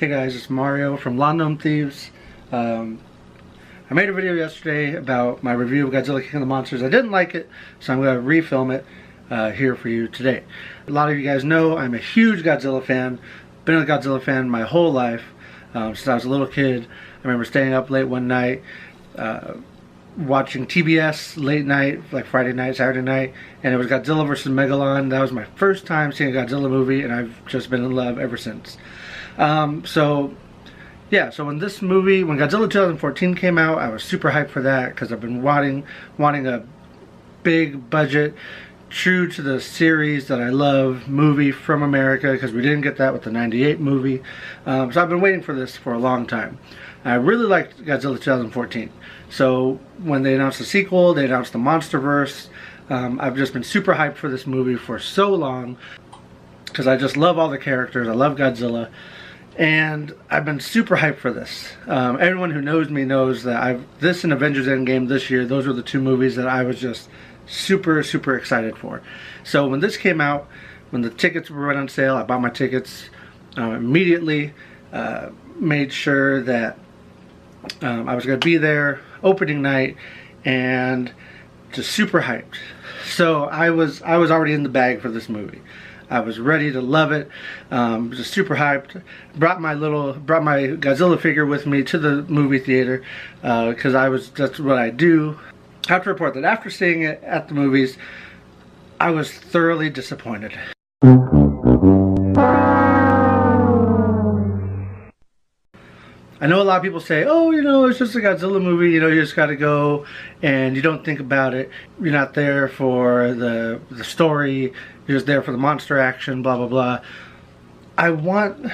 Hey guys, it's Mario from Lawn Gnome Thieves. I made a video yesterday about my review of Godzilla King of the Monsters. I didn't like it, so I'm going to refilm it here for you today. A lot of you guys know I'm a huge Godzilla fan. Been a Godzilla fan my whole life since I was a little kid. I remember staying up late one night, watching TBS late night, like Friday night, Saturday night, and it was Godzilla vs. Megalon. That was my first time seeing a Godzilla movie, and I've just been in love ever since. So when this movie, when Godzilla 2014 came out, I was super hyped for that because I've been wanting a big budget, true to the series that I love, movie from America, because we didn't get that with the '98 movie. So I've been waiting for this for a long time. I really liked Godzilla 2014. So when they announced the sequel, they announced the Monsterverse. I've just been super hyped for this movie for so long because I just love all the characters. I love Godzilla. And I've been super hyped for this. Everyone who knows me knows that this and Avengers Endgame this year, those were the two movies that I was just super excited for. So when this came out, when the tickets were right on sale, I bought my tickets immediately, made sure that I was going to be there opening night, and just super hyped. So I was already in the bag for this movie. I was ready to love it. Just super hyped. Brought my Godzilla figure with me to the movie theater because that's what I do. I have to report that after seeing it at the movies, I was thoroughly disappointed. I know a lot of people say, oh, it's just a Godzilla movie, you just gotta go and you don't think about it. You're not there for the story, you're just there for the monster action, blah, blah, blah. I want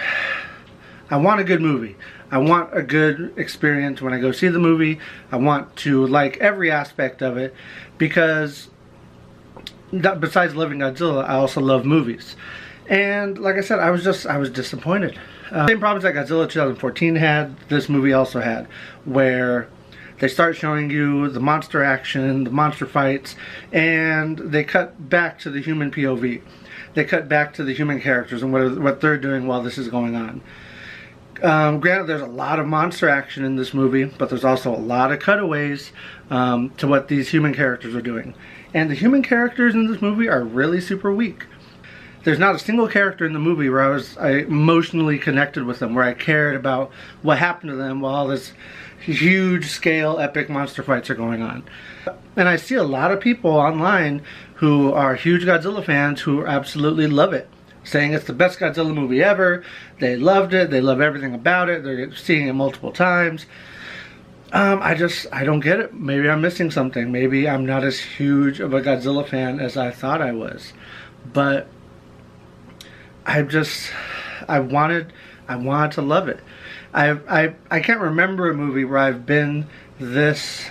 a good movie. I want a good experience when I go see the movie. I want to like every aspect of it because besides loving Godzilla, I also love movies. And like I said, I was disappointed. Same problems that Godzilla 2014 had, this movie also had, where they start showing you the monster action, the monster fights, and they cut back to the human POV. They cut back to the human characters and what they're doing while this is going on. Granted, there's a lot of monster action in this movie, but there's also a lot of cutaways to what these human characters are doing. And the human characters in this movie are really super weak. There's not a single character in the movie where I emotionally connected with them, where I cared about what happened to them while all this huge scale epic monster fights are going on. And I see a lot of people online who are huge Godzilla fans who absolutely love it, saying it's the best Godzilla movie ever. They loved it, they love everything about it, they're seeing it multiple times. I don't get it. Maybe I'm missing something. Maybe I'm not as huge of a Godzilla fan as I thought I was. But I wanted to love it. I can't remember a movie where I've been this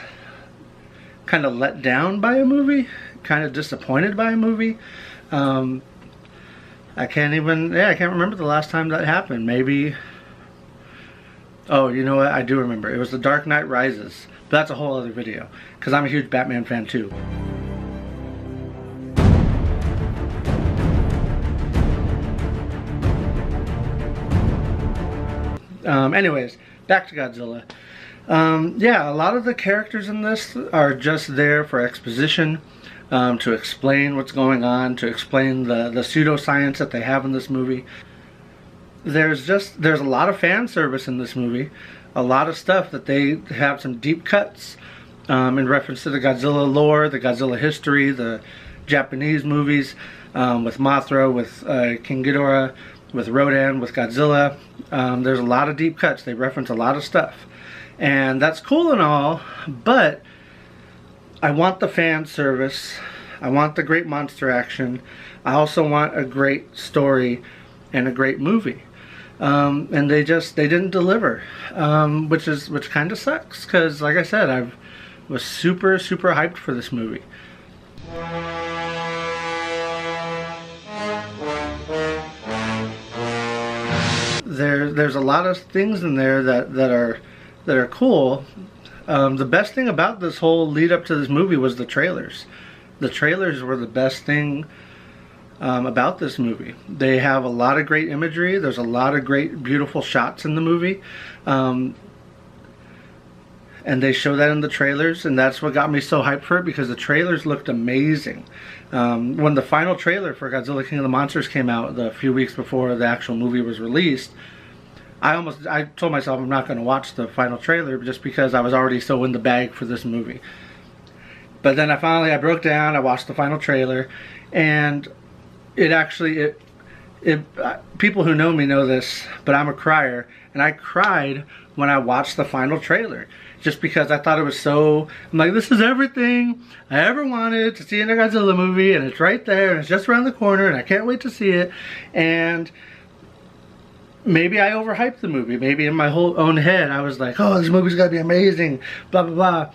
kind of let down by a movie, kind of disappointed by a movie. I can't remember the last time that happened. Maybe, oh, you know what, I do remember. It was The Dark Knight Rises. But that's a whole other video, because I'm a huge Batman fan too. Anyways, back to Godzilla. Yeah, a lot of the characters in this are just there for exposition, to explain what's going on, to explain the pseudoscience that they have in this movie. There's a lot of fan service in this movie, a lot of stuff that they have some deep cuts in reference to the Godzilla lore, the Godzilla history, the Japanese movies, with Mothra, with King Ghidorah, with Rodan, with Godzilla. There's a lot of deep cuts. They reference a lot of stuff. And that's cool and all, but I want the fan service. I want the great monster action. I also want a great story and a great movie. And they didn't deliver, which kind of sucks, because like I said, I was super hyped for this movie. There's a lot of things in there that are cool. The best thing about this whole lead up to this movie was the trailers. The trailers were the best thing about this movie. They have a lot of great imagery. There's a lot of great, beautiful shots in the movie. And they show that in the trailers, and that's what got me so hyped for it, because the trailers looked amazing. When the final trailer for Godzilla King of the Monsters came out a few weeks before the actual movie was released, I told myself I'm not going to watch the final trailer just because I was already so in the bag for this movie. But then I broke down, I watched the final trailer, and people who know me know this, but I'm a crier, and I cried when I watched the final trailer. Just because I thought it was I'm like, this is everything I ever wanted to see in a Godzilla movie, and it's right there, and it's just around the corner, and I can't wait to see it. And maybe I overhyped the movie. Maybe in my own head I was like, oh, this movie's gotta be amazing, blah blah blah.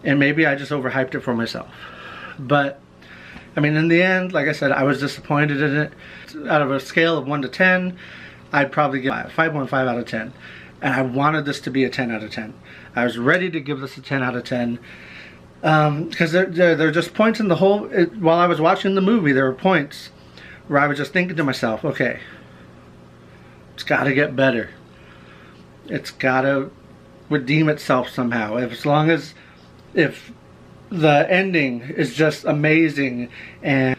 And maybe I just overhyped it for myself. But I mean, in the end, like I said, I was disappointed in it. Out of a scale of 1 to 10, I'd probably give 5.5 out of 10. And I wanted this to be a 10 out of 10. I was ready to give this a 10 out of 10. Because there are just points in the whole... while I was watching the movie, there were points where I was just thinking to myself, okay, it's got to get better. It's got to redeem itself somehow. If the ending is just amazing, and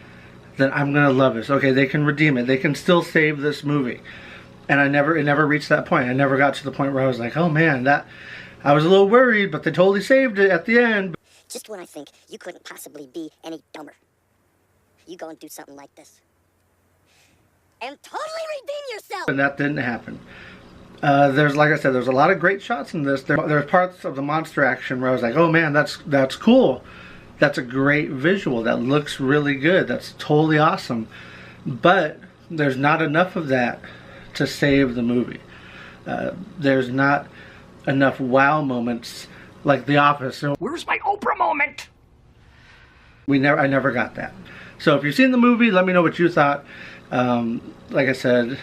then I'm gonna love this. Okay, they can redeem it. They can still save this movie. And it never reached that point. I never got to the point where I was like, oh man, I was a little worried, but they totally saved it at the end. Just when I think you couldn't possibly be any dumber, you go and do something like this and totally redeem yourself. And that didn't happen. Like I said, there's a lot of great shots in this. There's parts of the monster action where I was like, oh man, that's cool. That's a great visual. That looks really good. That's totally awesome. But there's not enough of that to save the movie. There's not enough wow moments like The Office. Where's my Oprah moment? I never got that. So if you've seen the movie, let me know what you thought. Like I said,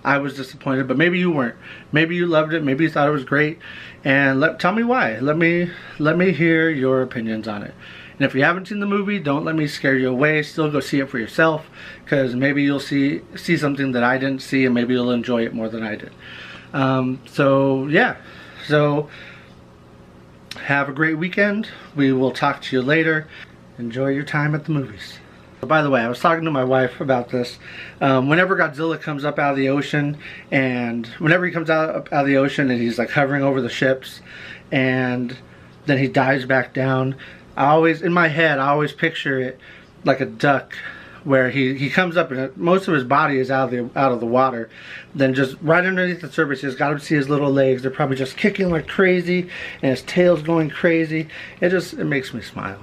I was disappointed, but maybe you weren't. Maybe you loved it. Maybe you thought it was great. And tell me why. Let me hear your opinions on it. And if you haven't seen the movie, don't let me scare you away. Still go see it for yourself, because maybe you'll see something that I didn't see, and maybe you'll enjoy it more than I did. So yeah. So have a great weekend. We will talk to you later. Enjoy your time at the movies. By the way, I was talking to my wife about this. Whenever Godzilla comes up out of the ocean, and whenever he comes up out of the ocean and he's like hovering over the ships, and then he dives back down, in my head, I always picture it like a duck, where he comes up and most of his body is out of the water. Then just right underneath the surface, you just got to see his little legs. They're probably just kicking like crazy, and his tail's going crazy. It makes me smile.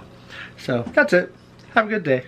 So that's it. Have a good day.